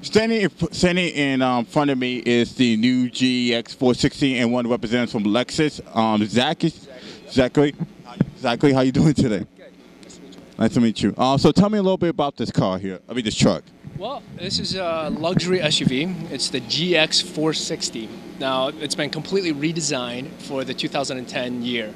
Standing in front of me is the new GX 460, and one representative from Lexus, Zachary, how you doing today? Good. Nice to meet you. So tell me a little bit about this car here. This truck. Well, this is a luxury SUV. It's the GX 460. Now, it's been completely redesigned for the 2010 year.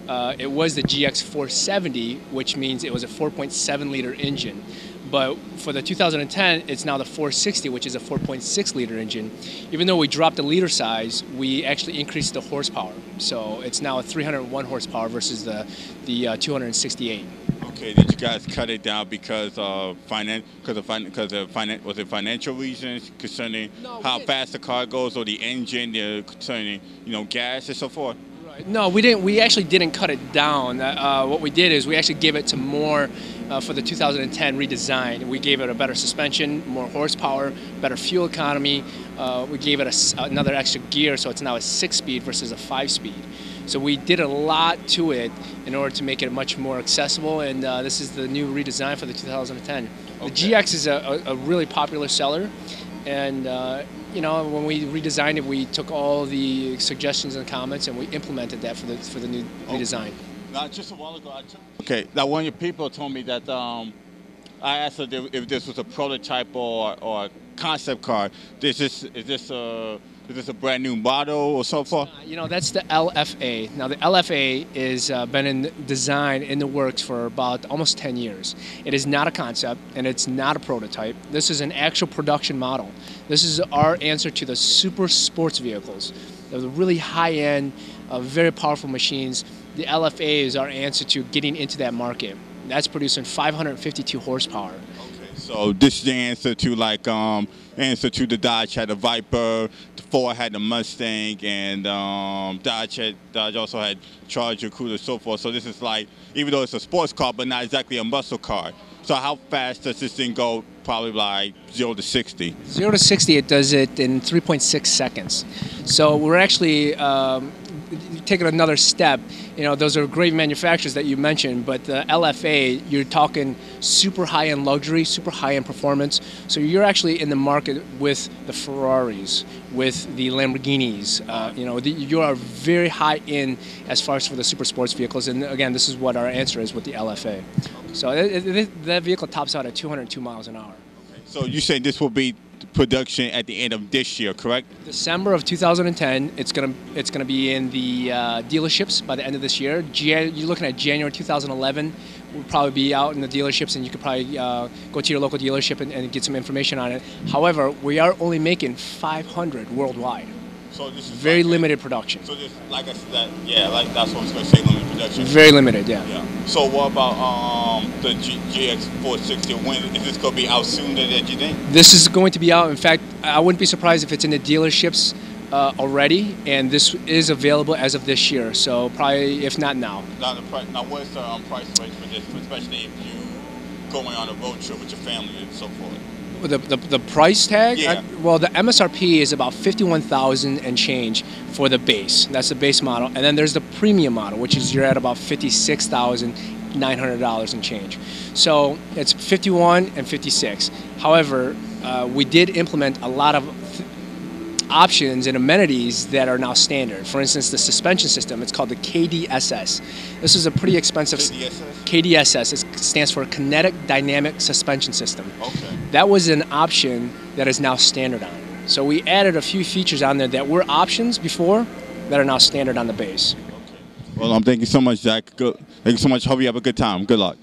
It was the GX 470, which means it was a 4.7 liter engine. But for the 2010, it's now the 460, which is a 4.6 liter engine. Even though we dropped the liter size, we actually increased the horsepower. So it's now a 301 horsepower versus the 268. Okay, did you guys cut it down because of financial reasons concerning how fast the car goes, or the engine, concerning gas and so forth? No, we didn't. We actually didn't cut it down. What we did is we actually gave it to more for the 2010 redesign. We gave it a better suspension, more horsepower, better fuel economy. We gave it another extra gear, so it's now a 6-speed versus a 5-speed. So we did a lot to it in order to make it much more accessible, and this is the new redesign for the 2010. Okay. The GX is a really popular seller, and when we redesigned it, we took all the suggestions and comments and we implemented that for the new redesign. Now, just a while ago, now one of your people told me that I asked her if this was a prototype or a concept car. Is this a brand new model or so forth? That's the LFA. Now, the LFA is been in design in the works for about almost 10 years. It is not a concept, and it's not a prototype. This is an actual production model. This is our answer to the super sports vehicles, the really high-end, very powerful machines. The LFA is our answer to getting into that market. That's producing 552 horsepower. So this is the answer to the Dodge had the Viper, the Ford had the Mustang, and Dodge also had Charger, Cruiser, so forth. So this is even though it's a sports car, but not exactly a muscle car. So how fast does this thing go? Probably like 0 to 60. 0 to 60, it does it in 3.6 seconds. So we're actually taking another step. Those are great manufacturers that you mentioned, but the LFA, you're talking super high-end luxury, super high-end performance. So you're actually in the market with the Ferraris, with the Lamborghinis. You are very high-end as far as for the super sports vehicles. And again, this is what our answer is with the LFA. So that vehicle tops out at 202 miles an hour. So you say this will be production at the end of this year, correct? December of 2010. It's gonna be in the dealerships by the end of this year. You're looking at January 2011. We'll probably be out in the dealerships, and you could probably go to your local dealership and get some information on it. However, we are only making 500 worldwide. So this is very limited production. So this, like I said, that's what I was going to say, limited production. Very limited, yeah. So what about the GX 460? When is this going to be out sooner than you think? This is going to be out. In fact, I wouldn't be surprised if it's in the dealerships already, and this is available as of this year. So probably, if not now. Now what's the price range for this, especially if you're going on a road trip with your family and so forth? The price tag? Yeah. Well, the MSRP is about $51,000 and change for the base. That's the base model. And then there's the premium model, which is you're at about $56,900 and change. So it's 51 and 56. However, we did implement a lot of options and amenities that are now standard. For instance, the suspension system, it's called the KDSS. This is a pretty expensive... KDSS. It stands for Kinetic Dynamic Suspension System. Okay. That was an option that is now standard on. So we added a few features on there that were options before that are now standard on the base. Okay. Well, thank you so much, Zach. Thank you so much. Hope you have a good time. Good luck.